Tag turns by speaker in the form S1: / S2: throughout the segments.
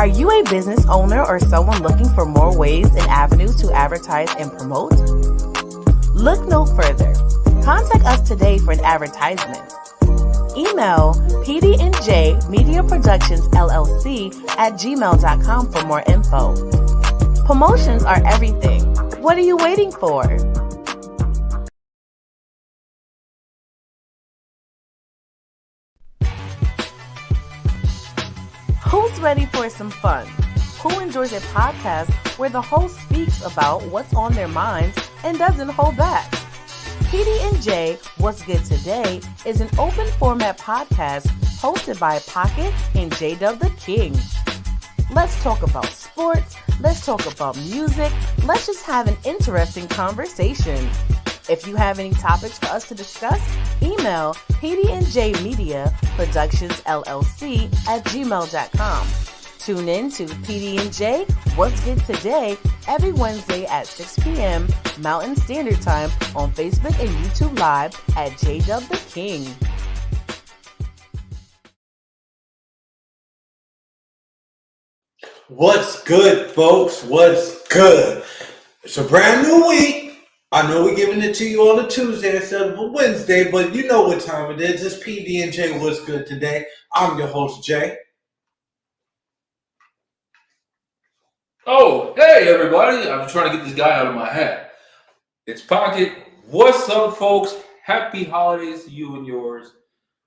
S1: Are you a business owner or someone looking for more ways and avenues to advertise and promote? Look no further. Contact us today for an advertisement. Email PD&J Media Productions LLC at gmail.com for more info. Promotions are everything. What are you waiting for? Who's ready for some fun? Who enjoys a podcast where the host speaks about what's on their minds and doesn't hold back? PD&J What's Good Today is an open format podcast hosted by Pocket and J-Dub the King. Let's talk about sports, let's talk about music, let's just have an interesting conversation. If you have any topics for us to discuss, email PD&J Media Productions LLC at gmail.com. Tune in to PD&J What's Good Today every Wednesday at 6 p.m. Mountain Standard Time on Facebook and YouTube Live at J-Dub the King.
S2: What's good, folks? What's good? It's a brand new week. I know we're giving it to you on a Tuesday instead of a Wednesday, but you know what time it is. It's PD&J What's Good Today. I'm your host, Jay.
S3: Oh, hey, everybody. I'm trying to get this guy out of my hat. It's Pocket. What's up, folks? Happy holidays to you and yours.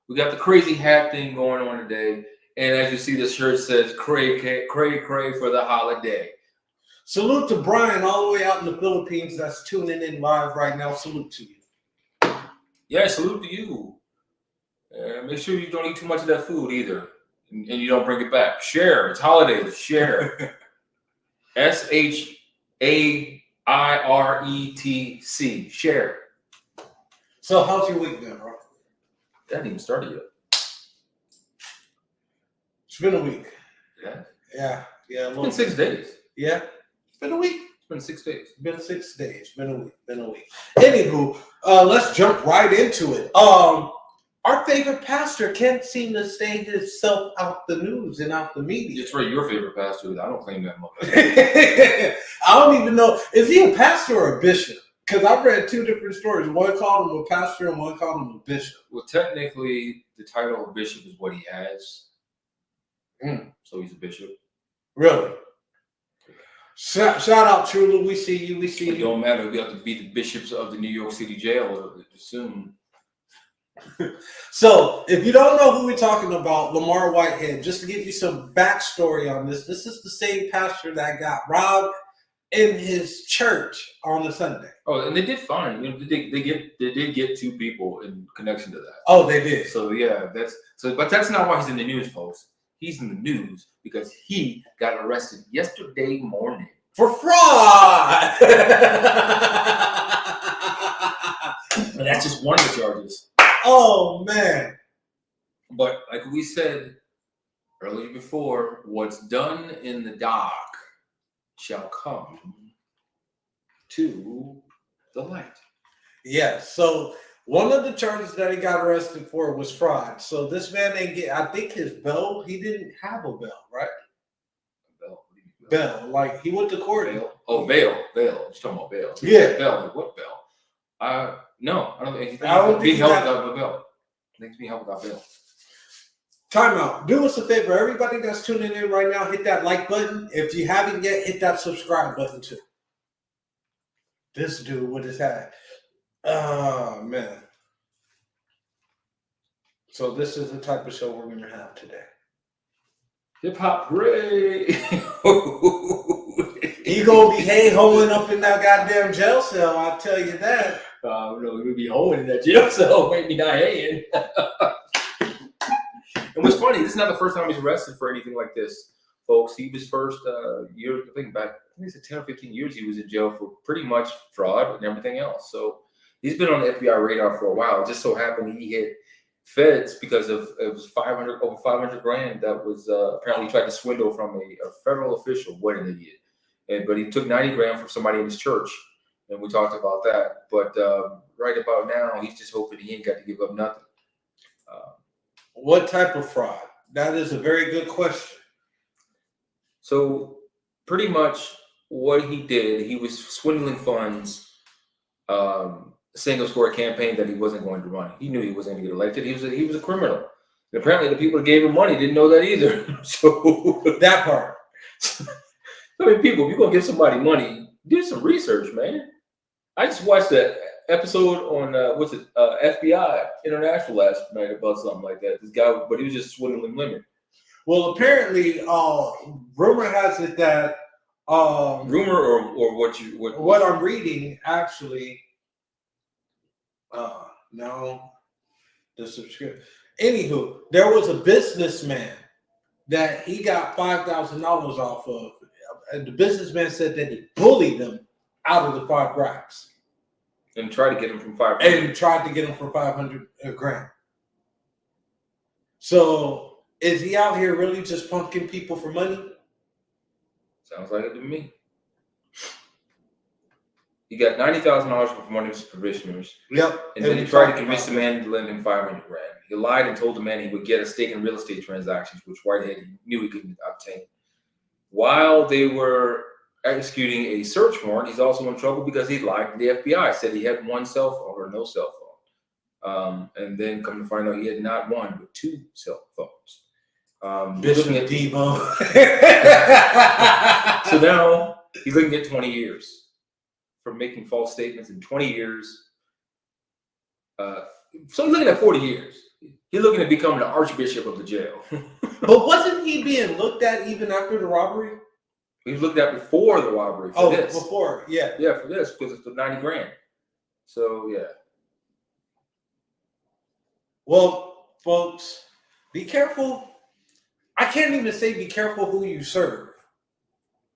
S3: We got the crazy hat thing going on today. And as you see, the shirt says, cray, cray, cray for the holiday.
S2: Salute to Brian all the way out in the Philippines that's tuning in live right now. Salute to you.
S3: Yeah, salute to you. Make sure you don't eat too much of that food either. And you don't bring it back. Share. It's holidays. Share. SHAIRETC. Share.
S2: So how's your week been, bro?
S3: That hasn't even started yet.
S2: It's been a week.
S3: Yeah.
S2: Yeah.
S3: It's been 6 days.
S2: Yeah. It's been a week.
S3: It's been 6 days.
S2: Been 6 days. Been a week. Anywho, let's jump right into it. Our favorite pastor can't seem to stay himself out the news and out the media.
S3: It's right, your favorite pastor. I don't claim that much.
S2: I don't even know. Is he a pastor or a bishop? Because I've read two different stories. One called him a pastor and one called him a bishop.
S3: Well, technically, the title of bishop is what he has. So he's a bishop.
S2: Really? Shout out, Trula. We see you.
S3: It don't matter. We have to be the bishops of the New York City jail soon.
S2: So, if you don't know who we're talking about, Lamar Whitehead, just to give you some backstory on this is the same pastor that got robbed in his church on a Sunday.
S3: Oh, and they did fine. You know, they did get 2 people in connection to that.
S2: Oh, they did.
S3: So yeah, but that's not why he's in the news, folks. He's in the news because he got arrested yesterday morning
S2: for fraud.
S3: And that's just one of the charges.
S2: Oh, man.
S3: But like we said earlier before, what's done in the dark shall come to the light.
S2: Yeah, so one of the charges that he got arrested for was fraud. So this man didn't get, I think his bail, he didn't have a bail, right?
S3: Bail? What do you mean
S2: bail? Bail. Like he went to court.
S3: Bail? Oh, bail. You're talking about bail.
S2: Yeah.
S3: Bail. Like what bail? No, I don't think he's
S2: being
S3: held without bail. I think he's being held without bail.
S2: Time out. Do us a favor. Everybody that's tuning in right now, hit that like button. If you haven't yet, hit that subscribe button too. This dude with his hat. Oh, man. So this is the type of show we're going to have today.
S3: Hip hop, hooray!
S2: He gonna be hey-hoing up in that goddamn jail cell, I'll tell you that.
S3: No, we'll be hoeing in that jail cell, make me not haying. And what's funny, this is not the first time he's arrested for anything like this, folks. He was first year, I think it's 10 or 15 years he was in jail for pretty much fraud and everything else. So he's been on the FBI radar for a while. It just so happened he hit feds because of it was over 500 grand that was apparently tried to swindle from a federal official. What an idiot! But he took 90 grand from somebody in his church, and we talked about that. But right about now, he's just hoping he ain't got to give up nothing.
S2: What type of fraud? That is a very good question.
S3: So pretty much what he did, he was swindling funds, singles for a campaign that he wasn't going to run. He knew he wasn't going to get elected. He was a criminal. And apparently, the people that gave him money didn't know that either. So
S2: That part.
S3: I mean, people, if you're gonna give somebody money, do some research, man. I just watched that episode on FBI International last night about something like that. This guy, but he was just swindling women.
S2: Well, apparently, rumor has it that
S3: Rumor or
S2: what I'm reading actually. No, the subscription. Anywho, there was a businessman that he got $5,000 off of. And the businessman said that he bullied him out of the $5,000
S3: and tried to get him from 500.
S2: And tried to get him for 500 grand. So is he out here really just punking people for money?
S3: Sounds like it to me. He got $90,000 from one of his parishioners.
S2: Yep.
S3: And then he tried to convince the man to lend him 500 grand. He lied and told the man he would get a stake in real estate transactions, which Whitehead knew he couldn't obtain. While they were executing a search warrant, he's also in trouble because he lied to the FBI, said he had one cell phone or no cell phone. And then come to find out he had not one, but two cell phones.
S2: Bishop Devo.
S3: So now he's looking at 20 years for making false statements in 20 years. So he's looking at 40 years. He's looking at becoming the archbishop of the jail.
S2: But wasn't he being looked at even after the robbery?
S3: He was looked at before the robbery for this.
S2: Before, yeah.
S3: Yeah, for this, because it's the 90 grand. So, yeah.
S2: Well, folks, be careful. I can't even say be careful who you serve.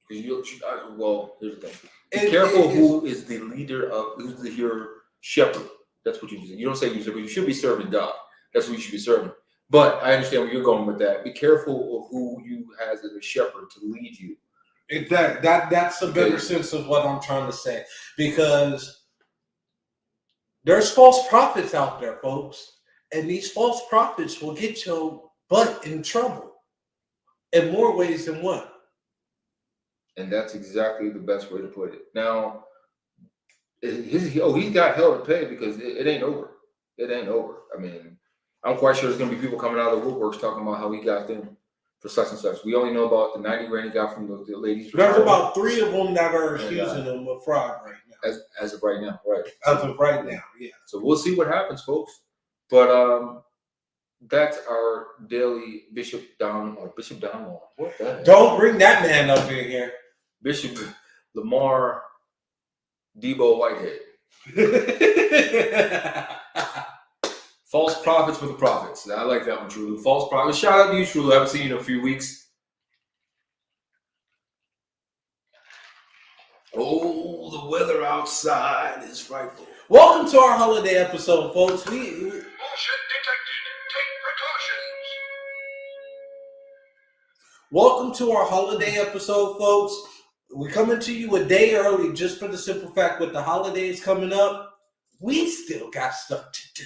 S3: Well, here's the thing. Be careful who is the leader of, who's your shepherd. That's what you do. You don't say you serve, you should be serving God. That's what you should be serving. But I understand where you're going with that. Be careful of who you has as a shepherd to lead you.
S2: That's a better sense of what I'm trying to say. Because there's false prophets out there, folks. And these false prophets will get your butt in trouble in more ways than one.
S3: And that's exactly the best way to put it. Now, he's got hell to pay because it ain't over. It ain't over. I mean, I'm quite sure there's going to be people coming out of the woodworks talking about how he got them for such and such. We only know about the 90 grand he got from the ladies.
S2: There's about 3 of them that are accusing him of fraud right now.
S3: As of right now, right?
S2: As of right now, yeah.
S3: So we'll see what happens, folks. But that's our daily Bishop Don Law. What the heck?
S2: Don't bring that man up in here.
S3: Bishop Lamar Debo Whitehead. False prophets for the prophets. I like that one, Trulu. False prophets. Shout out to you, Trulu. I haven't seen you in a few weeks. Oh, the weather outside is frightful.
S2: Welcome to our holiday episode, folks.
S4: Bullshit detected. Take precautions.
S2: Welcome to our holiday episode, folks. We're coming to you a day early just for the simple fact with the holidays coming up, we still got stuff to do.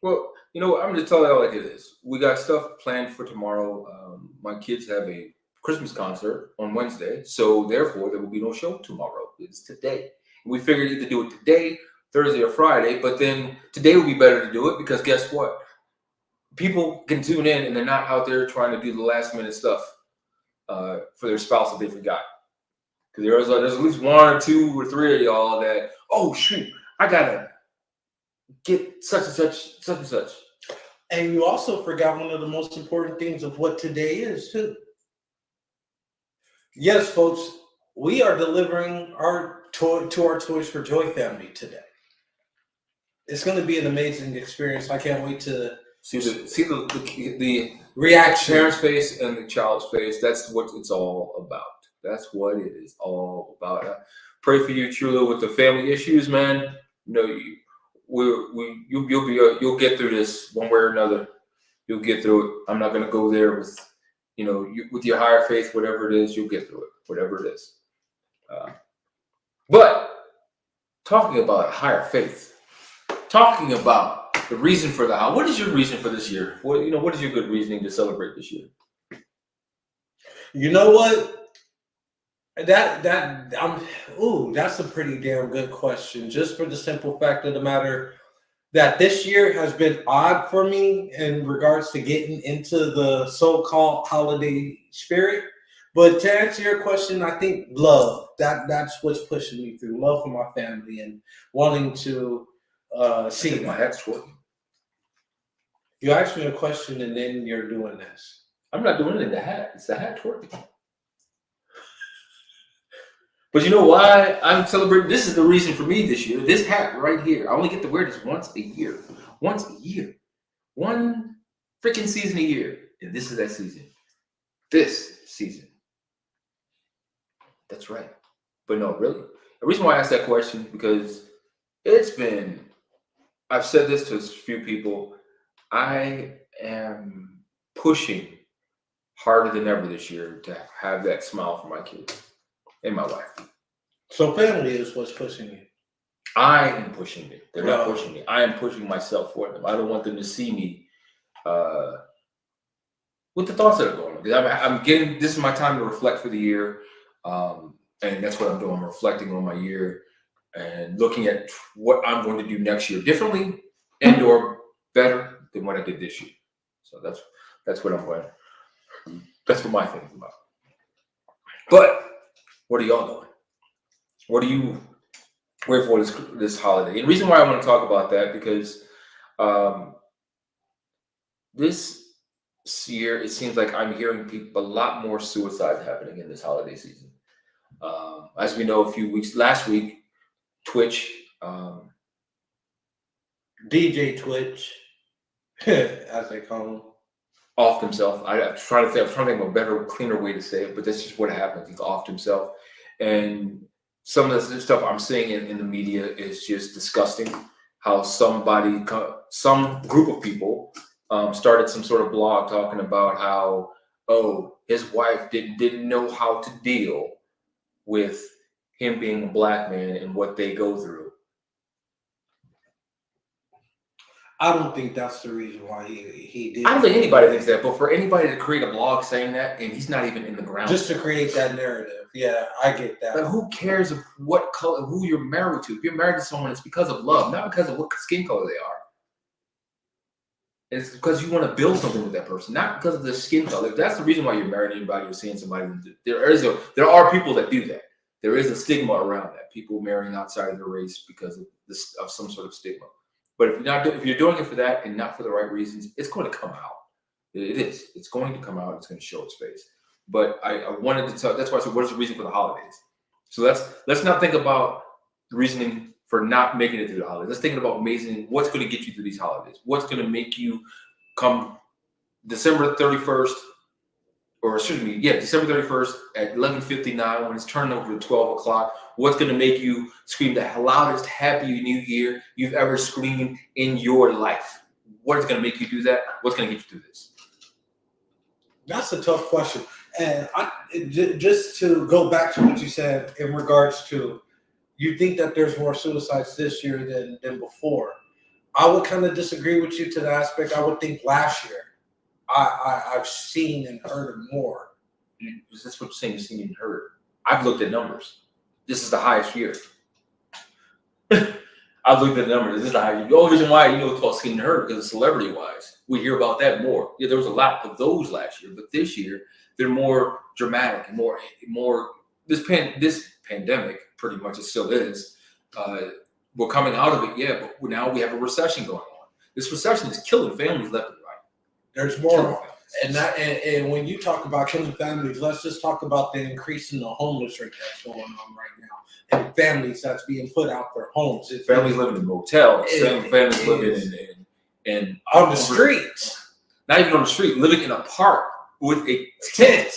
S3: Well, you know what? I'm going to tell you like it is. We got stuff planned for tomorrow. My kids have a Christmas concert on Wednesday, so therefore there will be no show tomorrow. It's today. We figured either do it today, Thursday, or Friday, but then today would be better to do it because guess what? People can tune in and they're not out there trying to do the last minute stuff for their spouse that they forgot. Because there's at least 1 or 2 or 3 of y'all that, oh shoot, I gotta get such and such.
S2: And you also forgot one of the most important things of what today is too. Yes, folks, we are delivering our Toys for Joy family today. It's going to be an amazing experience. I can't wait to
S3: see the
S2: reaction,
S3: parent's face and the child's face. That's what it's all about. That's what it is all about. I pray for you, Trula, with the family issues, man. You know, you'll get through this one way or another. You'll get through it. I'm not going to go there with, with your higher faith, whatever it is. You'll get through it, whatever it is. But talking about higher faith, talking about the reason for the house. What is your reason for this year? What is your good reasoning to celebrate this year?
S2: You know what? That's a pretty damn good question. Just for the simple fact of the matter that this year has been odd for me in regards to getting into the so-called holiday spirit. But to answer your question, I think love. That's what's pushing me through. Love for my family and wanting to see
S3: My
S2: that.
S3: hat's twerking.
S2: You asked me a question and then you're doing this.
S3: I'm not doing it in the hat. It's the hat twerking. But you know why I'm celebrating? This is the reason for me this year. This hat right here. I only get to wear this once a year. Once a year. One freaking season a year. And this is that season. This season. That's right. But no, really. The reason why I asked that question because I've said this to a few people. I am pushing harder than ever this year to have that smile for my kids and my wife.
S2: So family is what's pushing you.
S3: I am pushing it. They're not pushing me. I am pushing myself for them. I don't want them to see me with the thoughts that are going on. I'm getting. This is my time to reflect for the year, and that's what I'm doing. I'm reflecting on my year and looking at what I'm going to do next year differently and/or better than what I did this year. So that's what I'm going. That's what my thing is about. But what are y'all doing? What do you wait for this holiday? And the reason why I want to talk about that because this year it seems like I'm hearing a lot more suicides happening in this holiday season. As we know, last week, Twitch,
S2: DJ Twitch, as they call him,
S3: offed himself. I'm trying to think of a better, cleaner way to say it, but that's just what happens. He's offed himself, and some of the stuff I'm seeing in the media is just disgusting. How some group of people started some sort of blog talking about how his wife didn't know how to deal with him being a black man and what they go through.
S2: I don't think that's the reason why he did.
S3: I don't think anybody thinks that, but for anybody to create a blog saying that, and he's not even in the ground,
S2: just to create that narrative, yeah, I get that.
S3: But who cares of what color, who you're married to? If you're married to someone, it's because of love, not because of what skin color they are. It's because you want to build something with that person, not because of the skin color. If that's the reason why you're married to anybody or seeing somebody, there are people that do that. There is a stigma around that. People marrying outside of their race because of some sort of stigma. But if you're doing it for that and not for the right reasons, it's going to come out. It is. It's going to come out. It's going to show its face. But I wanted to tell. That's why I said, "What's the reason for the holidays?" So let's not think about the reasoning for not making it through the holidays. Let's think about what's going to get you through these holidays. What's going to make you come December 31st, or excuse me, December 31st at 11:59 when it's turned over to 12 o'clock. What's going to make you scream the loudest Happy New Year you've ever screamed in your life? What is going to make you do that? What's going to get you through this?
S2: That's a tough question. And just to go back to what you said in regards to, you think that there's more suicides this year than before. I would kind of disagree with you to the aspect. I would think last year I've seen and heard more.
S3: That's what you're saying, you've seen and heard. I've looked at numbers. This is the highest year. I've looked at the numbers. This is the highest. The only reason why it's called seen and heard because celebrity-wise, we hear about that more. Yeah, there was a lot of those last year, but this year they're more dramatic and more. This pandemic, pretty much it still is. We're coming out of it, but now we have a recession going on. This recession is killing families left and right.
S2: There's more. And when you talk about killing families, let's just talk about the increase in the homeless rate that's going on right now. And families that's being put out their homes.
S3: Families living in motels. Families living in
S2: on the streets.
S3: Not even on the street, living in a park with a
S2: tent.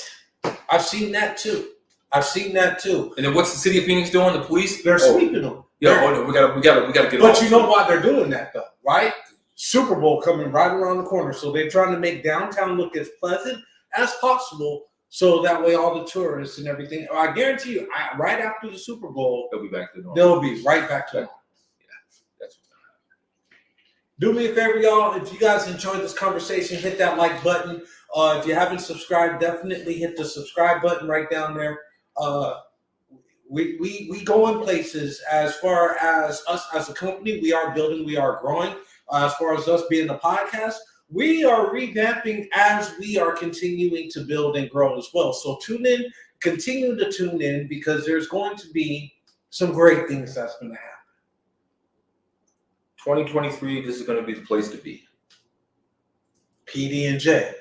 S2: I've seen that too. And
S3: then what's the city of Phoenix doing? The police?
S2: They're sweeping them.
S3: No, we gotta get.
S2: But you know why they're doing that though, right? Super Bowl coming right around the corner, so they're trying to make downtown look as pleasant as possible, so that way all the tourists and everything. I guarantee you, right after the Super Bowl,
S3: they'll be back to normal.
S2: They'll be right back to normal.
S3: Yeah, that's what's gonna happen.
S2: Do me a favor, y'all. If you guys enjoyed this conversation, hit that like button. If you haven't subscribed, definitely hit the subscribe button right down there. We go in places. As far as us as a company, we are building, we are growing. As far as us being a podcast, we are revamping as we are continuing to build and grow as well. So tune in, continue to tune in, because there's going to be some great things that's going to happen.
S3: 2023, this is going to be the place to be.
S2: PD&J.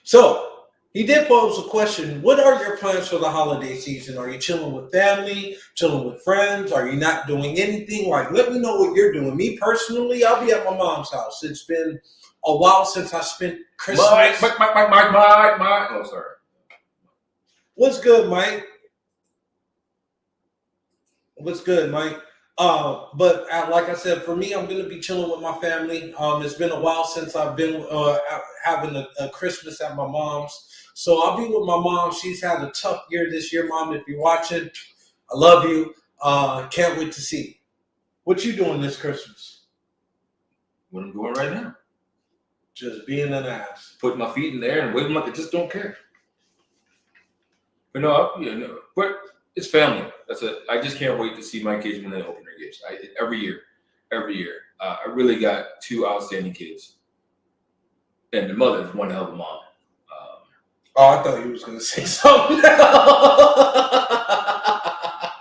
S2: So, he did pose a question. What are your plans for the holiday season? Are you chilling with family, chilling with friends? Are you not doing anything? Like, let me know what you're doing. Me personally, I'll be at my mom's house. It's been a while since I spent Christmas.
S3: Mike. Oh, sorry.
S2: What's good, Mike? What's good, Mike? But like I said, for me, I'm going to be chilling with my family. It's been a while since I've been having a Christmas at my mom's. So I'll be with my mom. She's had a tough year this year, Mom. If you're watching, I love you. Can't wait to see you. What you doing this Christmas?
S3: What I'm doing right now.
S2: Just being an ass.
S3: Putting my feet in there and waving like I just don't care. But no, but it's family. That's it. I just can't wait to see my kids when they open their gifts. Every year. I really got two outstanding kids. And the mother's one hell of a mom.
S2: I thought you was going to say something else.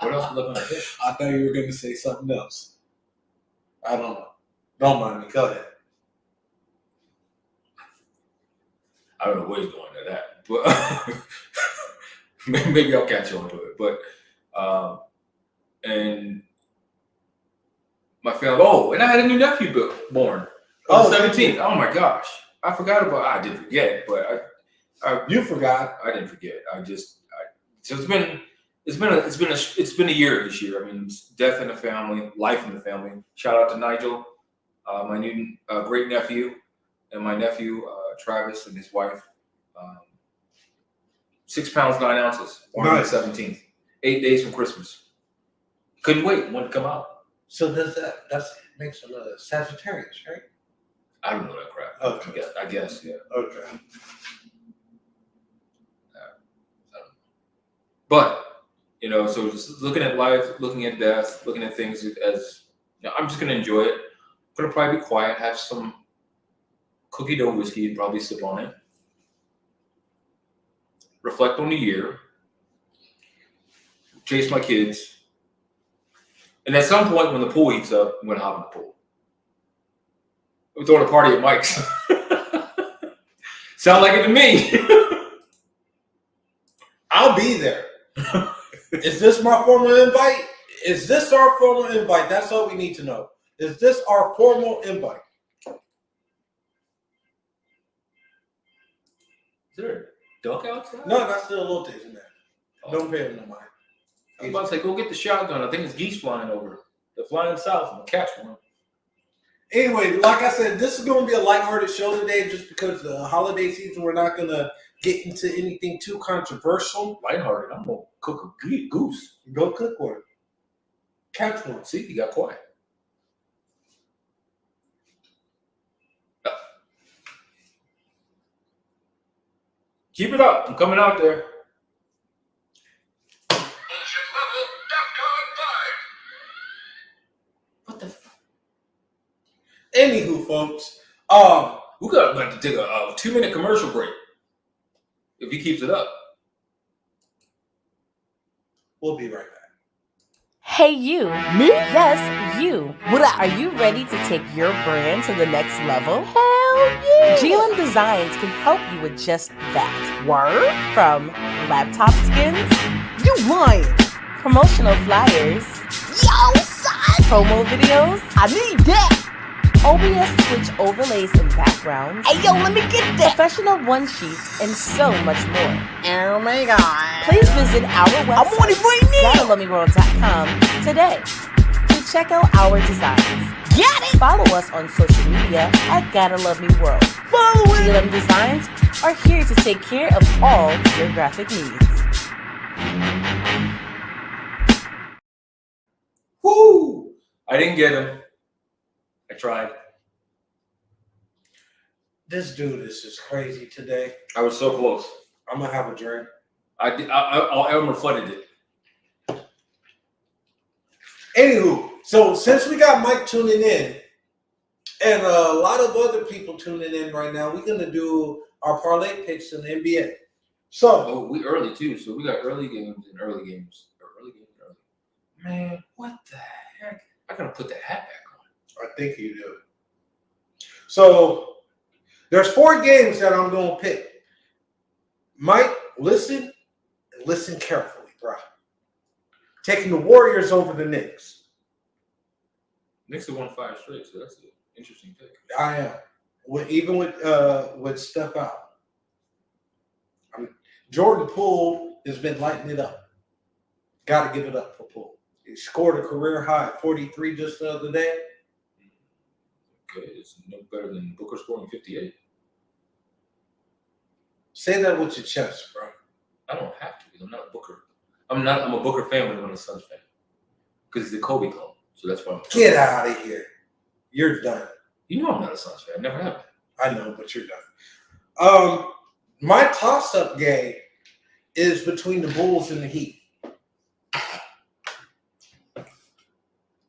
S3: What else was I going to say?
S2: I thought you were going to say something else. I don't know. Don't mind me. Go ahead.
S3: I don't know where he's going to that. But maybe I'll catch on to it. But, and my family, and I had a new nephew born on the 17th. Oh my gosh. I forgot about I didn't forget, but
S2: you forgot.
S3: I didn't forget. So it's been a year this year. I mean, death in the family, life in the family. Shout out to Nigel, my new great nephew, and my nephew Travis and his wife. 6 pounds 9 ounces. Born on the 17th. 8 days from Christmas. Couldn't wait. Wanted to come out.
S2: So that makes him a Sagittarius, right?
S3: I don't know that crap.
S2: Okay.
S3: I guess, yeah.
S2: Okay.
S3: But, so just looking at life, looking at death, looking at things as, I'm just going to enjoy it. I'm going to probably be quiet, have some cookie dough whiskey, and probably sip on it. Reflect on the year. Chase my kids. And at some point when the pool heats up, I'm going to hop in the pool. We're throwing a party at Mike's. Sound like it to me.
S2: I'll be there. Is this my formal invite? Is this our formal invite? That's all we need to know. Is this our formal invite?
S3: Is there a duck outside?
S2: No, that's the little things in there. Don't pay them no mind.
S3: I'm about to say, go get the shotgun. I think it's geese flying over. They're flying south. I'm going to catch one.
S2: Anyway, like I said, this is going to be a lighthearted show today just because the holiday season, we're not going to get into anything too controversial.
S3: Lighthearted. I'm going to cook a goose.
S2: Go cook one. Catch one.
S3: See, you got quiet. Keep it up. I'm coming out there. What the fuck?
S2: Anywho, folks,
S3: We got to take a 2-minute commercial break. If he keeps it up.
S2: we'll be right back.
S1: Hey, you. Me? Yes, you. Are you ready to take your brand to the next level? Hell yeah! GLM Designs can help you with just that. Word? From laptop skins? You lying! Promotional flyers? Yo, son! Promo videos? I need that! OBS Twitch overlays and backgrounds. Hey, yo, let me get that! Professional one-sheets and so much more. Oh my god. Please visit our website, I'm on it right now! GottaLoveMeWorld.com today to check out our designs. Got it! Follow us on social media at Gotta Love Me World. Follow it! GLM Designs are here to take care of all your graphic needs.
S3: Woo! I didn't get him. I tried.
S2: This dude is just crazy today.
S3: I was so close.
S2: I'm gonna have a drink.
S3: I almost flooded it.
S2: Anywho, so since we got Mike tuning in, and a lot of other people tuning in right now, we're gonna do our parlay picks in the NBA. So,
S3: Oh, we early too, so we got early games and early games. Man, what the heck? I gotta put the hat back on.
S2: I think you do. So, there's 4 games that I'm gonna pick. Mike, listen and listen carefully, bro. Taking the Warriors over the Knicks.
S3: Knicks have won 5 straight, so that's an interesting pick.
S2: I am. Even with Steph out. Jordan Poole has been lighting it up. Got to give it up for Poole. He scored a career high 43 just the other day.
S3: Okay, it's no better than Booker scoring 58.
S2: Say that with your chest, bro.
S3: I don't have to because I'm not a Booker. I'm a Booker fan, but I'm a Suns fan because he's a Kobe clone. So that's why I'm.
S2: Get out of here. You're done.
S3: You know I'm not a Suns fan. I never have been.
S2: I know, but you're done. My toss-up game is between the Bulls and the Heat.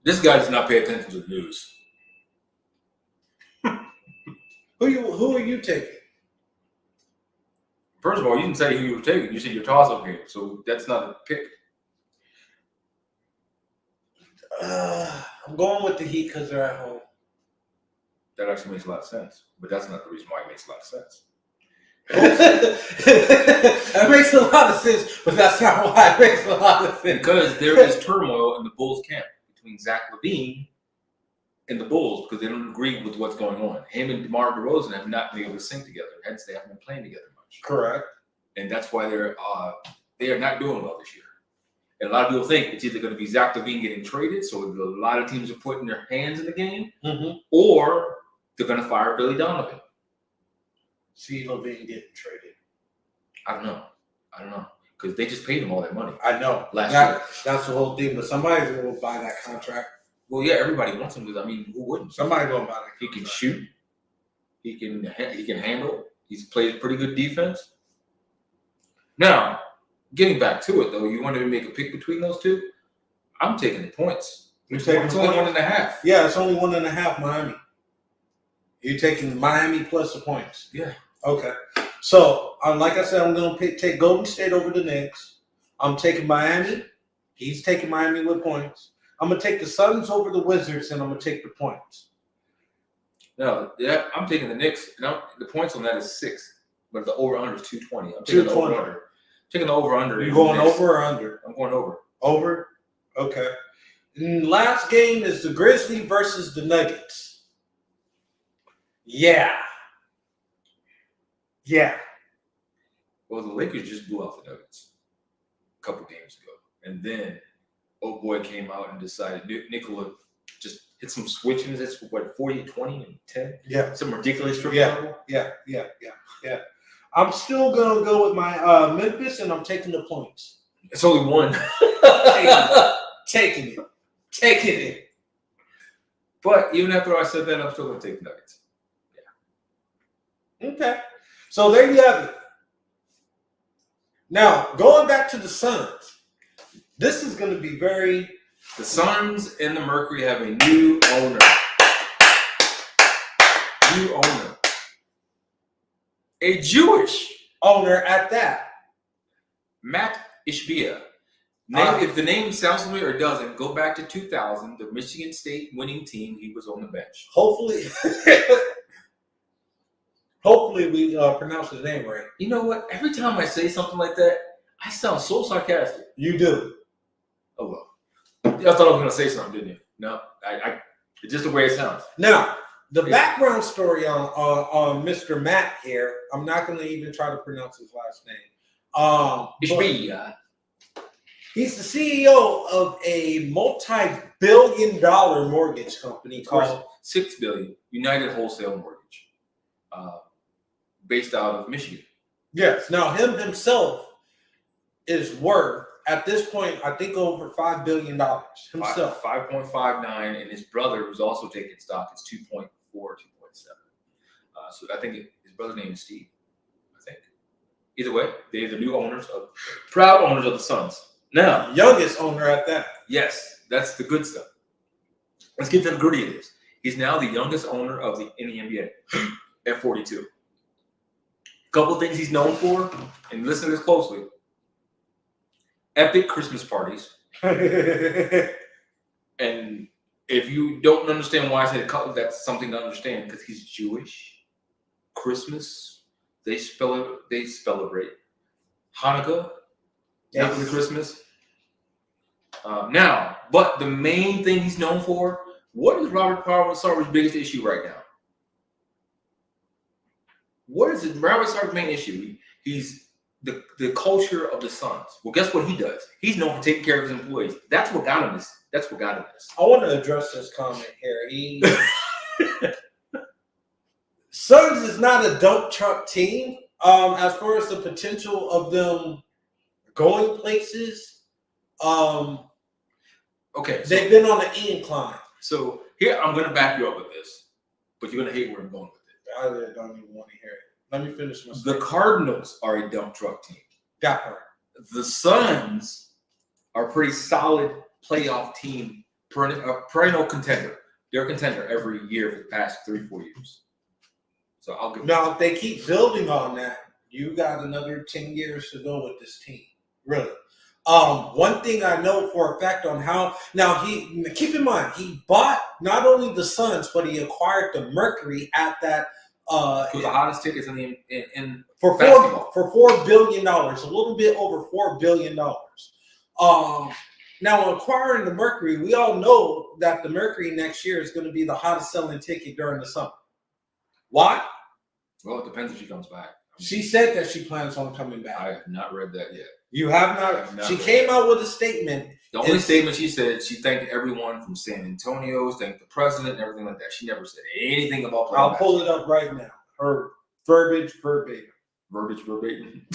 S3: This guy does not pay attention to the news.
S2: Who are you taking?
S3: First of all, you didn't say who you were taking. You said your toss-up game, so that's not a pick.
S2: I'm going with the Heat because they're at home.
S3: That actually makes a lot of sense, but that's not the reason why it makes a lot of sense.
S2: That makes a lot of sense, but that's not why it makes a lot of sense.
S3: Because there is turmoil in the Bulls camp between Zach LaVine and the Bulls because they don't agree with what's going on. Him and DeMar DeRozan have not been able to sing together, hence they haven't been playing together much.
S2: Correct.
S3: And that's why they are not doing well this year. And a lot of people think it's either going to be Zach LaVine getting traded, so a lot of teams are putting their hands in the game, or they're going to fire Billy Donovan.
S2: See LaVine getting traded.
S3: I don't know. Because they just paid him all that money.
S2: I know.
S3: Last year.
S2: That's the whole thing, but somebody's going to buy that contract.
S3: Well, yeah, everybody wants him because, who wouldn't?
S2: Somebody's going to buy that contract.
S3: He can shoot. He can handle. He's played pretty good defense. Now, getting back to it, though, you wanted to make a pick between those two? I'm taking the points.
S2: It's only
S3: 1.5.
S2: Yeah, it's only 1.5 Miami. You're taking Miami plus the points.
S3: Yeah.
S2: Okay. So, like I said, I'm going to take Golden State over the Knicks. I'm taking Miami. He's taking Miami with points. I'm going to take the Suns over the Wizards, and I'm going to take the points.
S3: No, yeah, I'm taking the Knicks. And the points on that is 6, but the over-under is 220. I'm taking the over-under. Taking the over-under.
S2: You going over or under?
S3: I'm going over.
S2: Over? Okay. And last game is the Grizzlies versus the Nuggets. Yeah.
S3: Well, the Lakers just blew out the Nuggets a couple games ago. And then old boy came out and decided Nikola just hit some switches. That's what, 40, 20, and 10?
S2: Yeah.
S3: Some ridiculous triple double.
S2: Yeah. I'm still going to go with my Memphis, and I'm taking the points.
S3: It's only one.
S2: Taking it.
S3: But even after I said that, I'm still going to take the Nuggets. Yeah.
S2: Okay. So there you have it. Now, going back to the Suns, this is going to be very...
S3: The Suns and the Mercury have a new owner. A Jewish
S2: owner at that.
S3: Matt Ishbia. If the name sounds familiar or doesn't, go back to 2000, the Michigan State winning team. He was on the bench.
S2: Hopefully we pronounce his name right.
S3: You know what? Every time I say something like that, I sound so sarcastic.
S2: You do.
S3: Oh, well. I thought I was going to say something, didn't you? No. It's just the way it sounds.
S2: Now, the background story on Mr. Matt here, I'm not going to even try to pronounce his last name.
S3: Ishbia.
S2: He's the CEO of a multi-billion-dollar mortgage company called
S3: $6 billion United Wholesale Mortgage, based out of Michigan.
S2: Yes. Now, himself is worth at this point, I think over $5 billion himself.
S3: 5.59, and his brother, who's also taking stock, is 2.4, 2.7. So I think his brother's name is Steve. I think. Either way, they're the new proud owners of the Suns. Now,
S2: Youngest owner at that.
S3: yes, that's the good stuff. Let's get to the gritty of this. He's now the youngest owner in the NBA at 42. Couple things he's known for, and listen to this closely. Epic Christmas parties. And if you don't understand why I said that's something to understand, because he's Jewish. Christmas, they celebrate. Hanukkah, after Christmas. Now, but the main thing he's known for, what is Robert Sarver's biggest issue right now? What is Robert Sarver's main issue? He's the culture of the Suns. Well, guess what he does? He's known for taking care of his employees. That's what got him this.
S2: I want to address this comment here. Suns is not a dump truck team. As far as the potential of them going places,
S3: okay,
S2: they've been on an incline.
S3: So here, I'm going to back you up with this, but you're going to hate where I'm going with it.
S2: I don't even want to hear it. Let me finish my
S3: The
S2: statement.
S3: Cardinals are a dump truck team.
S2: Got her.
S3: The Suns are a pretty solid playoff team, perennial contender. They're a contender every year for the past 3-4 years. So I'll give.
S2: Now, if they keep building on that, you got another 10 years to go with this team. Really. One thing I know for a fact on how now keep in mind he bought not only the Suns but he acquired the Mercury at that
S3: the hottest tickets in
S2: for
S3: basketball.
S2: $4 billion, a little bit over $4 billion. Now acquiring the Mercury, we all know that the Mercury next year is going to be the hottest selling ticket during the summer. Why?
S3: Well, it depends if she comes back.
S2: She said that she plans on coming back.
S3: I have not read that yet.
S2: You have not? She came out with a statement.
S3: The only statement she said, she thanked everyone from San Antonio, thanked the president, and everything like that. She never said anything about playing.
S2: I'll pull it up right now. Her verbiage verbatim.
S3: Verbiage verbatim.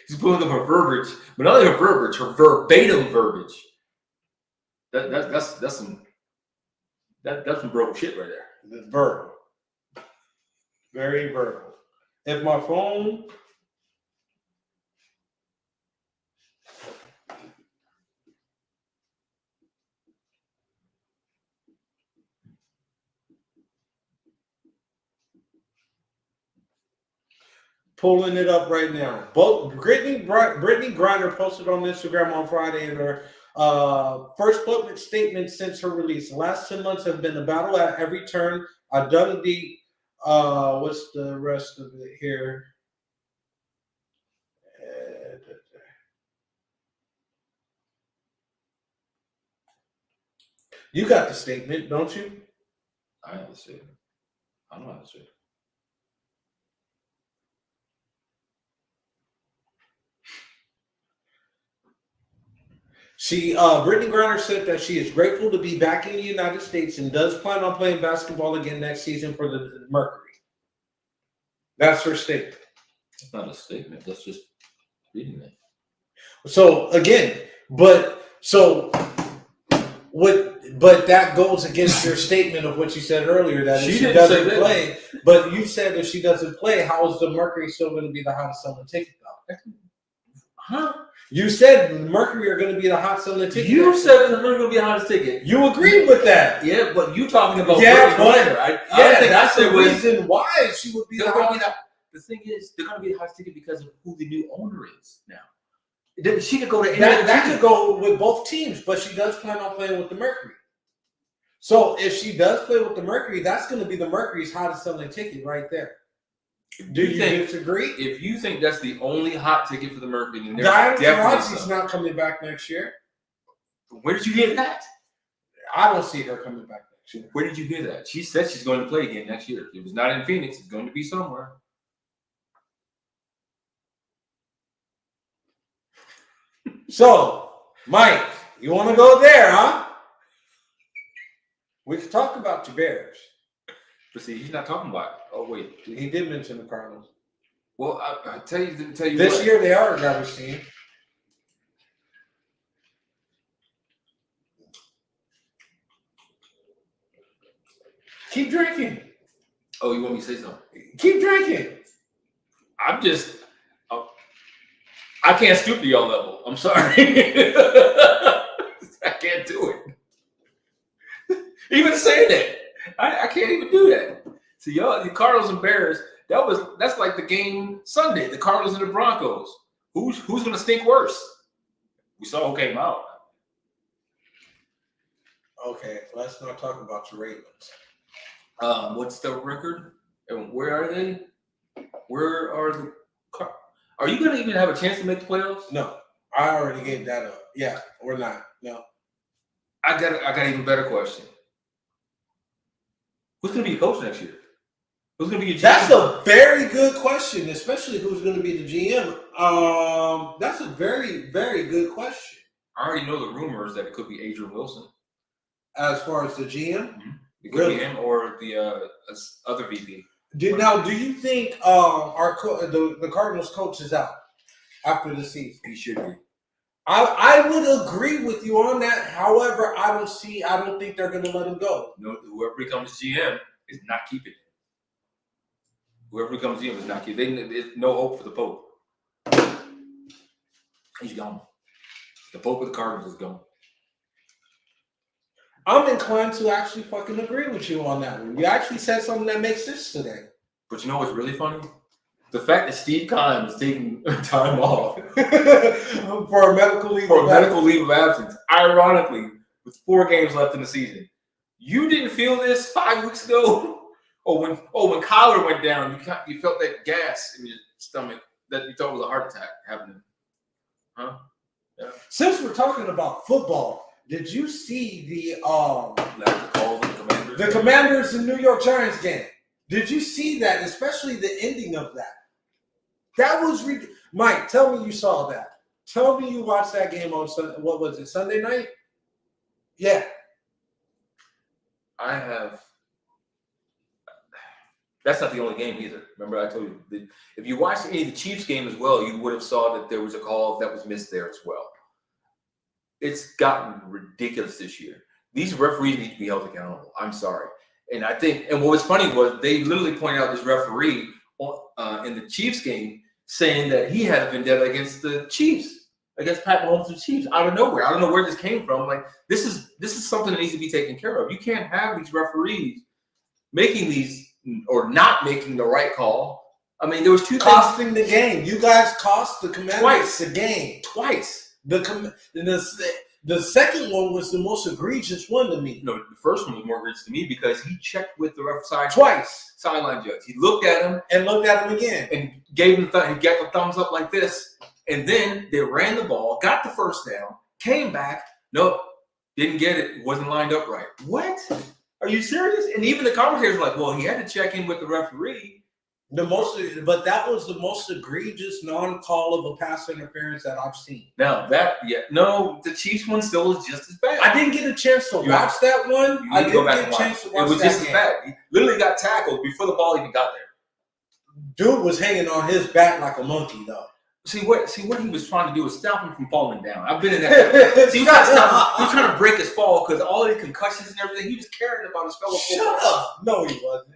S3: She's pulling up her verbiage, but not only her verbiage, her verbatim verbiage. That's some verbal shit right there.
S2: The verbal. Very verbal. If my phone pulling it up right now. Both Brittany Griner posted on Instagram on Friday in her first public statement since her release. The last 10 months have been a battle at every turn. I've done the what's the rest of it here? You got the statement, don't you?
S3: I have the statement. I don't have the statement.
S2: Brittany Griner said that she is grateful to be back in the United States and does plan on playing basketball again next season for the Mercury. That's her statement.
S3: It's not a statement. That's just reading it.
S2: So again, but that goes against your statement of what you said earlier that if she doesn't play. But you said if she doesn't play, how is the Mercury still going to be the hottest selling ticket though?
S3: Huh?
S2: You said the Mercury are going to be the hot selling ticket.
S3: You said the Mercury going to be the hottest ticket.
S2: You agreed with that.
S3: Yeah, but you talking about
S2: I think
S3: that's
S2: the reason why she would be the hottest.
S3: The thing is, they're going to be the hottest ticket because of who the new owner is now. She could go to any other
S2: that could go with both teams, but she does plan on playing with the Mercury. So if she does play with the Mercury, that's going to be the Mercury's hottest selling ticket right there. Do you disagree?
S3: If you think that's the only hot ticket for the Mercury, then
S2: Diana Taurasi's not coming back next year.
S3: Where did you hear that?
S2: I don't see her coming back next year.
S3: Where did you hear that? She said she's going to play again next year. If it's not in Phoenix, it's going to be somewhere.
S2: So, Mike, you want to go there, huh? We can talk about your Bears.
S3: But see, he's not talking about it. Oh, wait.
S2: He did mention the Cardinals.
S3: Well, I tell you
S2: This
S3: what.
S2: year they are a driver's team. Keep drinking.
S3: Oh, you want me to say something?
S2: Keep drinking.
S3: I'm just. I can't stoop to your level. I'm sorry. I can't do it. Even saying that, I can't even do that. So y'all, the Cardinals and Bears. That's like the game Sunday. The Cardinals and the Broncos. Who's going to stink worse? We saw who came out.
S2: Okay, let's not talk about your Ravens.
S3: What's the record? And where are they? Where are the? Are you going to even have a chance to make the playoffs?
S2: No, I already gave that up. Yeah, we're not. No.
S3: I got an even better question. Who's going to be your coach next year? Who's going to be your GM?
S2: That's a very good question, especially who's going to be the GM. That's a very, very good question.
S3: I already know the rumors that it could be Adrian Wilson.
S2: As far as the GM?
S3: Mm-hmm. It could
S2: Really?
S3: be him or the other VP.
S2: Do you think the Cardinals coach is out after the season?
S3: He should be.
S2: I would agree with you on that. However, I don't think they're going to let him go.
S3: No, whoever becomes GM is not keeping him. Whoever becomes GM is not keeping. There's no hope for the Pope. He's gone. The Pope of the Cardinals is gone.
S2: I'm inclined to actually fucking agree with you on that one. You actually said something that makes sense today.
S3: But you know what's really funny? The fact that Steve Keim is taking time off
S2: for a medical leave
S3: of absence. Ironically, with 4 games left in the season, you didn't feel this 5 weeks ago, or when Kyler went down, you felt that gas in your stomach that you thought was a heart attack happening, huh? Yeah.
S2: Since we're talking about football, did you see the Commanders and New York Giants game? Did you see that? Especially the ending of that. That was Mike. Tell me you saw that. Tell me you watched that game on what was it? Sunday night? Yeah.
S3: I have. That's not the only game either. Remember, I told you if you watched any of the Chiefs game as well, you would have saw that there was a call that was missed there as well. It's gotten ridiculous this year. These referees need to be held accountable. I'm sorry. And I think, and what was funny was they literally pointed out this referee in the Chiefs game saying that he had a vendetta against the Chiefs, against Pat Mahomes and the Chiefs, out of nowhere. I don't know where this came from. Like, this is something that needs to be taken care of. You can't have these referees making these or not making the right call. I mean, there was two
S2: costing the game. You guys cost the Commanders the game
S3: twice.
S2: The second one was the most egregious one to me.
S3: No, the first one was more egregious to me because he checked with the sideline judge. He looked at him
S2: and looked at him again
S3: and gave him he got the thumbs up like this. And then they ran the ball, got the first down, came back. Nope, didn't get it. Wasn't lined up right. What? Are you serious? And even the commentators were like, "Well, he had to check in with the referee."
S2: But that was the most egregious non-call of a pass interference that I've seen.
S3: Now the Chiefs one still is just as bad.
S2: I didn't get a chance to watch that one. I didn't get a chance to watch that.
S3: It was just as bad. He literally got tackled before the ball even got there.
S2: Dude was hanging on his back like a monkey, though.
S3: See what he was trying to do was stop him from falling down. I've been in that. He was trying to break his fall because all of the concussions and everything. He was caring about his fellow football.
S2: Shut up! No, he wasn't.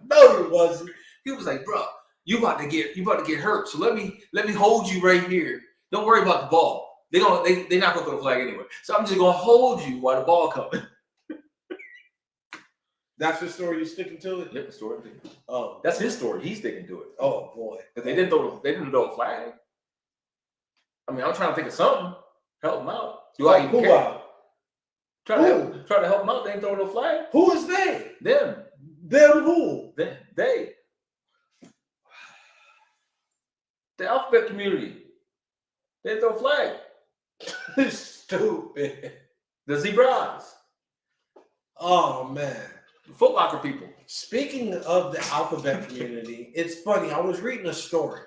S2: No, he wasn't.
S3: He was like, "Bro, you about to get hurt. So let me hold you right here. Don't worry about the ball. They're not gonna throw the flag anyway. So I'm just gonna hold you while the ball coming."
S2: That's the story. You sticking to it?
S3: Yep, the story.
S2: Oh,
S3: that's his story. He's sticking to it.
S2: Oh boy,
S3: because they didn't throw a flag. I mean, I'm trying to think of something. Help him out. Do I even care? Try to help him out. They ain't throwing no flag.
S2: Who is they?
S3: Them.
S2: Them who?
S3: They. The alphabet community. They didn't throw a flag.
S2: Stupid.
S3: The zebras.
S2: Oh man.
S3: The Foot Locker people.
S2: Speaking of the alphabet community, it's funny. I was reading a story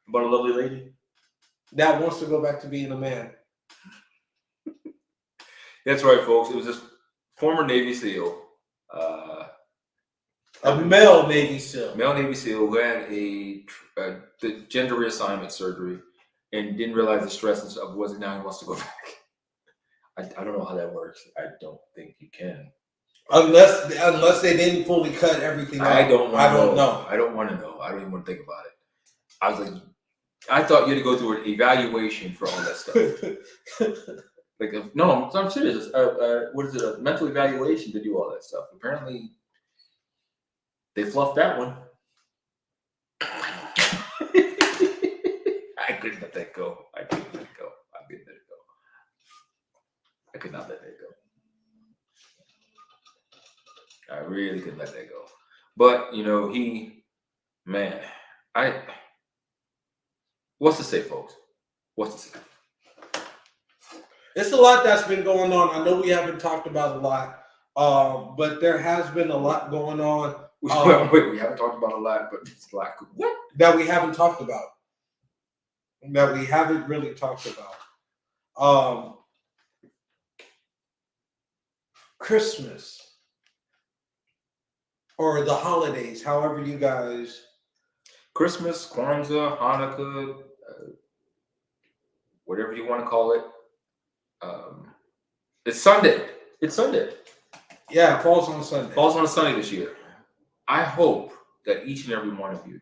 S3: about a lovely lady
S2: that wants to go back to being a man.
S3: That's right, folks. It was this former Navy SEAL.
S2: A male Navy SEAL.
S3: Male Navy SEAL who had the gender reassignment surgery and didn't realize the stress of was it now he wants to go back. I don't know how that works. I don't think you can.
S2: Unless they didn't fully cut everything out.
S3: I don't know.
S2: I don't know.
S3: I don't want to know. I don't even want to think about it. I was like, I thought you had to go through an evaluation for all that stuff. Like, no, I'm serious. What is it? A mental evaluation to do all that stuff. Apparently, they fluffed that one. I couldn't let that go. I couldn't let it go. I couldn't let it go. I could not let that go. I really couldn't let that go. But, you know, what's to say, folks? What's to say?
S2: It's a lot that's been going on. I know we haven't talked about a lot, but there has been a lot going on.
S3: Wait, we haven't talked about a lot, but it's like, what?
S2: That we haven't talked about. That we haven't really talked about. Christmas. Or the holidays, however you guys.
S3: Christmas, Kwanzaa, Hanukkah, whatever you want to call it. It's Sunday. It's Sunday.
S2: Yeah, it falls on Sunday.
S3: Falls on a Sunday this year. I hope that each and every one of you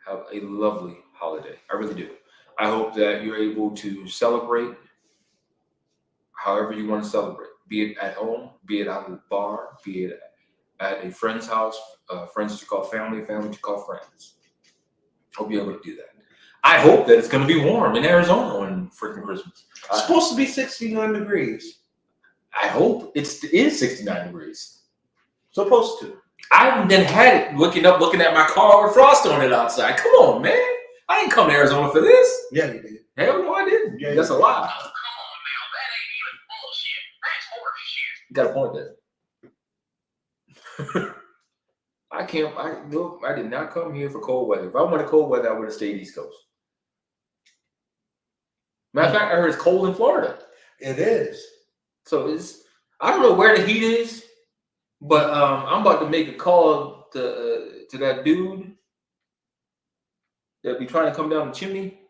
S3: have a lovely holiday. I really do. I hope that you're able to celebrate however you want to celebrate. Be it at home, be it out at the bar, be it at a friend's house, friends that you call family, family that you call friends. Hope you're able to do that. I hope that it's going to be warm in Arizona on freaking Christmas.
S2: It's supposed to be 69 degrees.
S3: I hope it is 69 degrees.
S2: Supposed to.
S3: I haven't then had it looking at my car with frost on it outside. Come on, man. I didn't come to Arizona for this.
S2: Yeah, you did.
S3: Hell no, I didn't.
S2: Yeah,
S3: that's a lie.
S4: Oh, come on now. That ain't even bullshit. That's horse shit.
S3: You got a point there. I did not come here for cold weather. If I wanted cold weather, I would have stayed East Coast. Matter of fact, I heard it's cold in Florida.
S2: It is.
S3: So I don't know where the heat is, but I'm about to make a call to that dude that be trying to come down the chimney.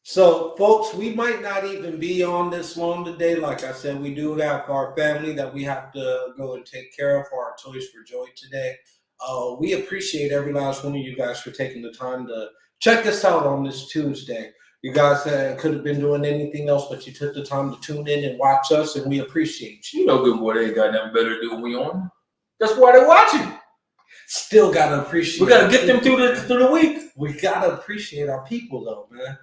S2: So, folks, we might not even be on this long today. Like I said, we do have our family that we have to go and take care of for our Toys for Joy today. We appreciate every last one of you guys for taking the time to check us out on this Tuesday. You guys could have been doing anything else, but you took the time to tune in and watch us, and we appreciate you.
S3: You know good boy, they ain't got nothing better to do when we on. That's why they're watching.
S2: Still gotta appreciate.
S3: We gotta get them through the week.
S2: We gotta appreciate our people, though, man.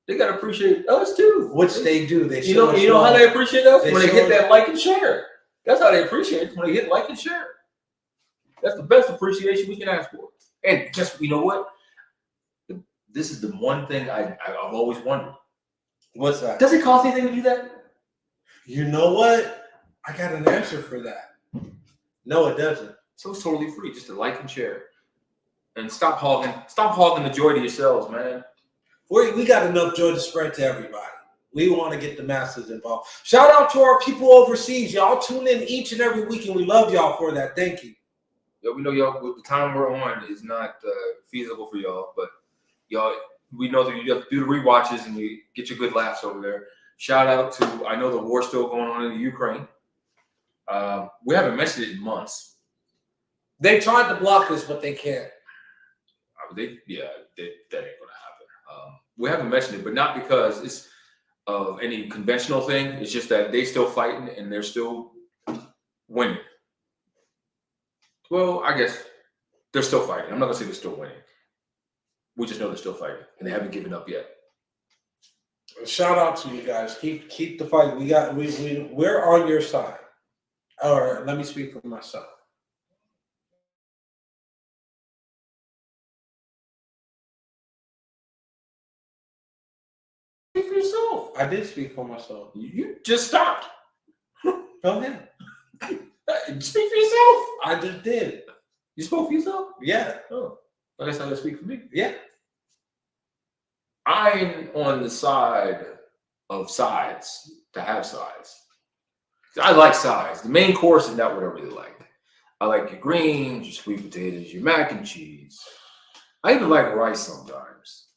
S3: They gotta appreciate us too,
S2: which they do. They
S3: you know how they appreciate us when they hit that like and share. That's how they appreciate it when they hit like and share. That's the best appreciation we can ask for. And just you know what? This is the one thing I've always wondered.
S2: What's that?
S3: Does it cost anything to do that?
S2: You know what? I got an answer for that. No, it doesn't.
S3: So it's totally free, just to like and share. And stop hogging the joy to yourselves, man.
S2: We got enough joy to spread to everybody. We want to get the masses involved. Shout out to our people overseas. Y'all tune in each and every week, and we love y'all for that. Thank you.
S3: Yeah, we know y'all, with the time we're on is not feasible for y'all, but y'all, we know that you have to do the rewatches and you get your good laughs over there. Shout out to, I know the war's still going on in the Ukraine. We haven't mentioned it in months.
S2: They tried to block us, but they can't.
S3: That ain't gonna happen. We haven't mentioned it, but not because it's of any conventional thing. It's just that they still fighting and they're still winning. Well, I guess they're still fighting. I'm not gonna say they're still winning. We just know they're still fighting and they haven't given up yet.
S2: Shout out to you guys. Keep the fight. We're on your side. Or let me speak for myself.
S3: Speak for yourself.
S2: I did speak for myself.
S3: You just stopped.
S2: Go ahead.
S3: Speak for yourself.
S2: I just did.
S3: You spoke for yourself?
S2: Yeah.
S3: Oh, I guess I gotta speak for me.
S2: Yeah.
S3: I'm on the side of sides to have sides. I like sides. The main course is not what I really like. I like your greens, your sweet potatoes, your mac and cheese. I even like rice sometimes.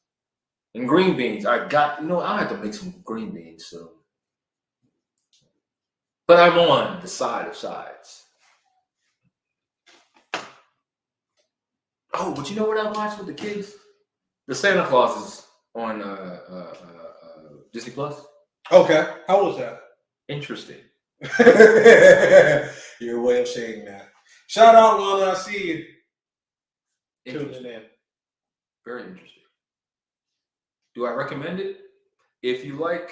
S3: And green beans, I have to make some green beans soon. But I'm on the side of sides. Oh, but you know what I watched with the kids? The Santa Claus is on Disney Plus.
S2: Okay, how was that?
S3: Interesting.
S2: Your way of saying that. Shout out, Lana. I see you. Tuning
S3: Interesting.
S2: in.
S3: Very interesting. Do I recommend it? If you like,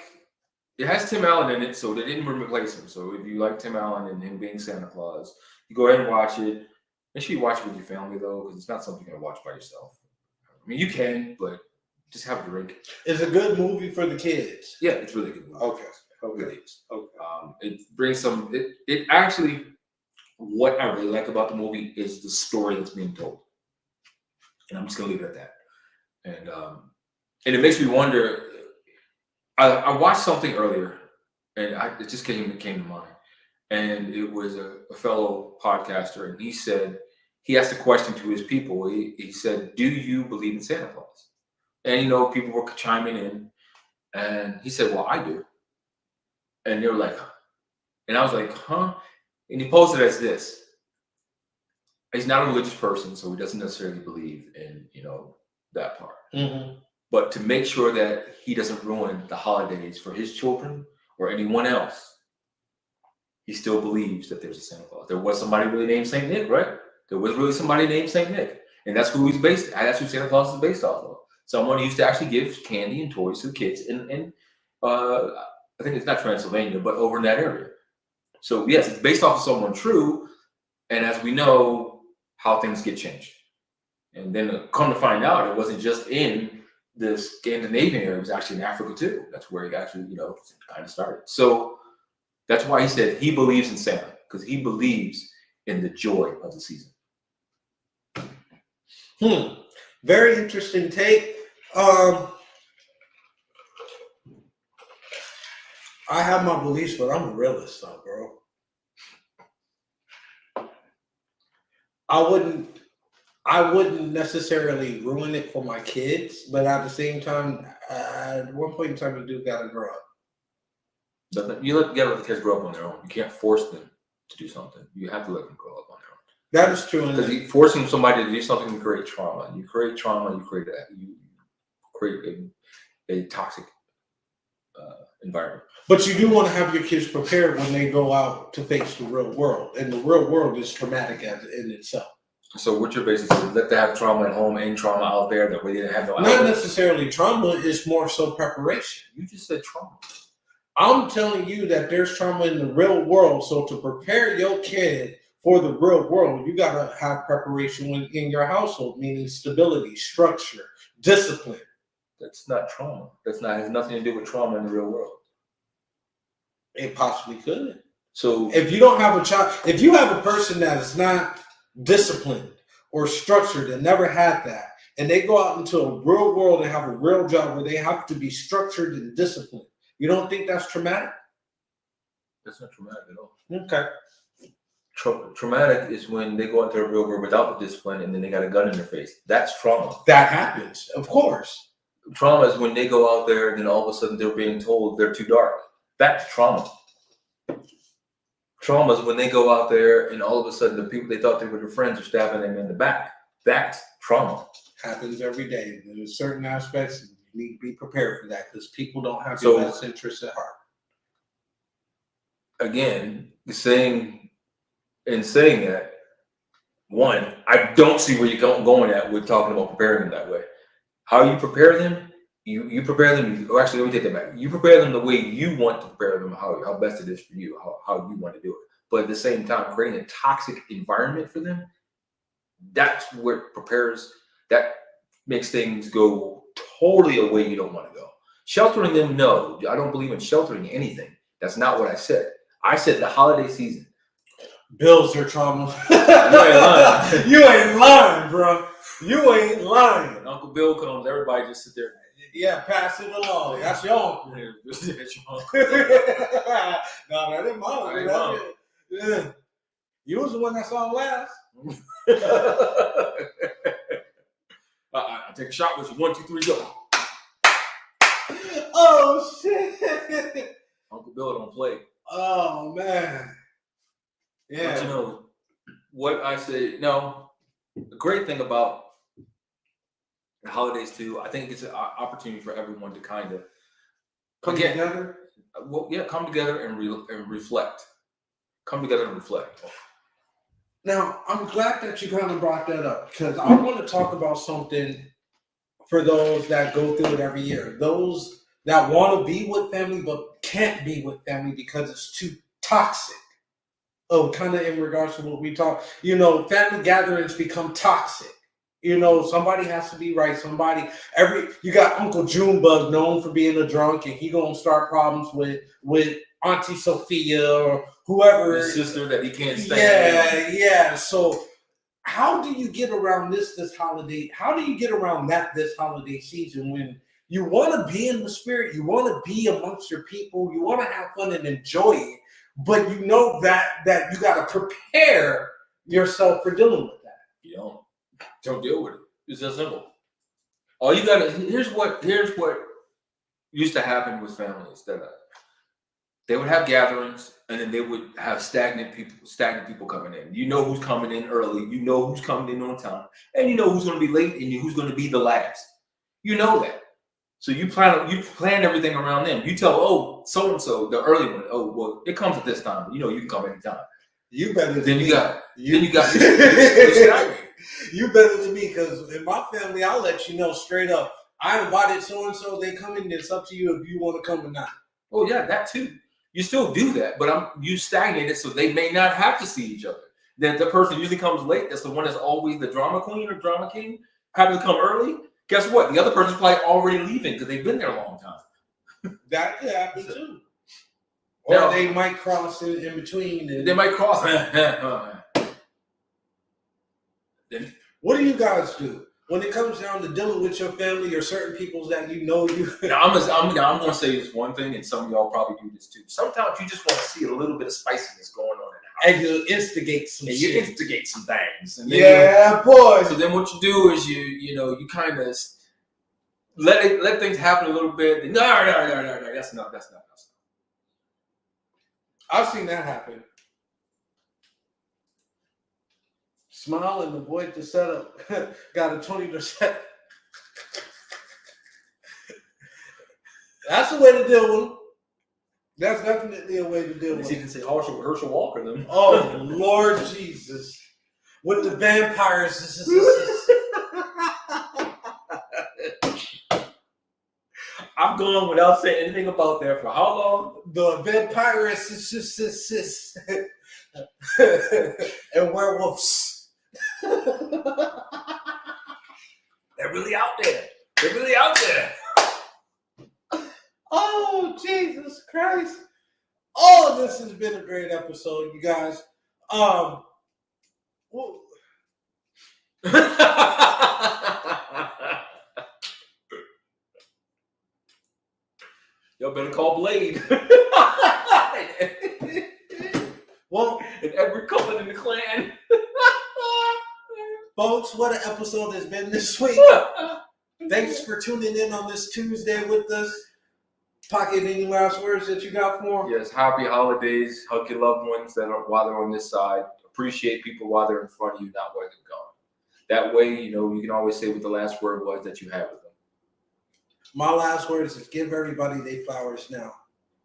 S3: it has Tim Allen in it, so they didn't replace him. So if you like Tim Allen and him being Santa Claus, you go ahead and watch it. Make sure you watch it with your family though, because it's not something you're gonna watch by yourself. I mean, you can, but just have a drink.
S2: It's a good movie for the kids.
S3: Yeah, it's really good movie.
S2: Okay.
S3: It really is.
S2: Okay.
S3: It brings some. It actually, what I really like about the movie is the story that's being told, and I'm just gonna leave it at that. And it makes me wonder. I watched something earlier, and it just came to mind, and it was a fellow podcaster, and he said he asked a question to his people. He said, "Do you believe in Santa Claus?" And people were chiming in, and he said, "Well, I do." And they were like, and I was like, "Huh?" And he posted it as this: he's not a religious person, so he doesn't necessarily believe in that part.
S2: Mm-hmm.
S3: But to make sure that he doesn't ruin the holidays for his children or anyone else, he still believes that there's a Santa Claus. There was somebody really named Saint Nick, right? There was really somebody named Saint Nick, and that's who he's based. That's who Santa Claus is based off of. Someone who used to actually give candy and toys to the kids, and I think it's not Transylvania, but over in that area. So yes, it's based off of someone true, and as we know, how things get changed. And then come to find out, it wasn't just in the Scandinavian area; it was actually in Africa too. That's where he actually, kind of started. So that's why he said he believes in Santa, because he believes in the joy of the season.
S2: Very interesting take. I have my beliefs, but I'm a realist, though, bro. I wouldn't necessarily ruin it for my kids, but at the same time, at one point in time, you do gotta grow up.
S3: You let the kids grow up on their own. You can't force them to do something. You have to let them grow up on their own.
S2: That is true.
S3: Because forcing somebody to do something, you create trauma. You create trauma. You create a toxic environment.
S2: But you do want to have your kids prepared when they go out to face the real world, and the real world is traumatic in itself.
S3: So what you're basically saying, let them have trauma at home and trauma out there, that way they didn't have no.
S2: Not necessarily trauma; it's more so preparation.
S3: You just said trauma.
S2: I'm telling you that there's trauma in the real world. So to prepare your kid for the real world, you gotta have preparation in your household, meaning stability, structure, discipline.
S3: That's not trauma. Has nothing to do with trauma in the real world.
S2: It possibly could.
S3: So
S2: if you don't have a child, if you have a person that is not disciplined or structured and never had that, and they go out into a real world and have a real job where they have to be structured and disciplined, you don't think that's traumatic?
S3: That's not traumatic at all.
S2: Okay.
S3: Traumatic is when they go into the real world without the discipline and then they got a gun in their face. That's trauma.
S2: That happens, of course.
S3: Trauma is when they go out there and then all of a sudden they're being told they're too dark. That's trauma. Trauma is when they go out there and all of a sudden the people they thought they were their friends are stabbing them in the back. That's trauma.
S2: Happens every day. There's certain aspects and you need to be prepared for that because people don't have your best interests at heart.
S3: Again, saying that, one, I don't see where you're going at with talking about preparing them that way. How you prepare them, you prepare them. Or actually, let me take that back. You prepare them the way you want to prepare them, how best it is for you, how you want to do it. But at the same time, creating a toxic environment for them, that's what that makes things go totally a way you don't want to go. Sheltering them, no, I don't believe in sheltering anything. That's not what I said. I said the holiday season.
S2: Bills are trauma.
S3: You ain't lying.
S2: You ain't lying, bro. You ain't lying.
S3: When Uncle Bill comes, everybody just sit there.
S2: Yeah, pass it along. That's your uncle.
S3: That's your uncle.
S2: No, that ain't mine. Yeah. You was the one that saw him last.
S3: I take a shot with you. 1, 2, 3, go.
S2: Oh shit!
S3: Uncle Bill don't play.
S2: Oh man. Yeah.
S3: But you know what I say? No, the great thing about the holidays too, I think it's an opportunity for everyone to kind of
S2: Come together.
S3: Well, yeah, come together and reflect. Come together and reflect.
S2: Now, I'm glad that you kind of brought that up because I want to talk about something for those that go through it every year. Those that want to be with family but can't be with family because it's too toxic. Oh, kind of in regards to what we talk, family gatherings become toxic. Somebody has to be right. You got Uncle Junebug known for being a drunk, and he gonna start problems with Auntie Sophia or whoever.
S3: His sister that he can't stand.
S2: Yeah. So how do you get around this holiday? How do you get around this holiday season when you want to be in the spirit, you want to be amongst your people, you want to have fun and enjoy it, but you know that you got to prepare yourself for dealing with that.
S3: You don't deal with it. It's that simple. All you gotta here's what used to happen with families that they would have gatherings and then they would have stagnant people coming in. You know who's coming in early, you know who's coming in on time, and you know who's going to be late and who's going to be the last. You know that. So you plan everything around them. You tell, so and so, the early one, well, it comes at this time. You can come anytime.
S2: You better than
S3: then
S2: me.
S3: You got your
S2: You better than me, because in my family, I'll let you know straight up. I invited so and so. They come in. It's up to you if you want to come or not.
S3: Oh yeah, that too. You still do that, but you stagnated, so they may not have to see each other. Then the person usually comes late. That's the one that's always the drama queen or drama king. Happens to come early. Guess what? The other person's probably already leaving because they've been there a long time.
S2: That could happen too. Or now, they might cross in between.
S3: They might cross.
S2: Then what do you guys do when it comes down to dealing with your family or certain people that you know you?
S3: Now, I'm going to say this one thing, and some of y'all probably do this too. Sometimes you just want to see a little bit of spiciness going on in the house.
S2: And you instigate some shit.
S3: You instigate some things. And then,
S2: boy.
S3: So then what you do is you kind of let things happen a little bit. No, that's not.
S2: I've seen that happen. Smile and avoid the setup. Got a 20%. That's a way to deal with them. That's definitely a way to deal with them.
S3: You can say Herschel Walker them.
S2: Oh, Lord Jesus. With the vampires.
S3: I'm going without saying anything about that for how long?
S2: The vampires and werewolves.
S3: They're really out there.
S2: Oh, Jesus Christ. All of this has been a great episode, you guys.
S3: Y'all better call Blade.
S2: Well,
S3: and Edward Cullen in the clan.
S2: Folks, what an episode has been this week. Thanks for tuning in on this Tuesday with us. Pocket, any last words that you got for them?
S3: Yes, happy holidays. Hug your loved ones while they're on this side. Appreciate people while they're in front of you, not while they're gone. That way, you can always say what the last word was that you had with them.
S2: My last words is give everybody their flowers now,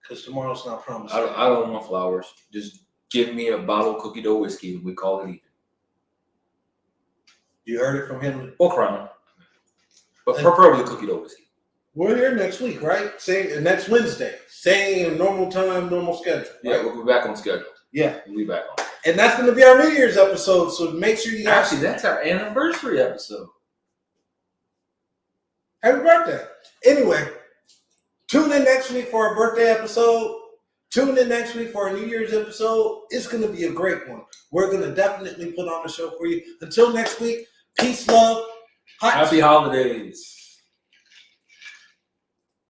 S2: because tomorrow's not promised.
S3: I don't want flowers. Just give me a bottle of cookie dough whiskey and we call it even.
S2: You heard it from him.
S3: Or Crown. But preferably cookie dough whiskey.
S2: We're here next week, right? Next Wednesday. Same normal time, normal schedule. Right?
S3: Yeah, we'll be back on schedule.
S2: Yeah.
S3: We'll be back on.
S2: And that's going to be our New Year's episode, so make sure you guys...
S3: Actually, that's our anniversary episode.
S2: Happy birthday. Anyway, tune in next week for our birthday episode. Tune in next week for our New Year's episode. It's going to be a great one. We're going to definitely put on a show for you. Until next week, peace, love.
S3: Happy holidays.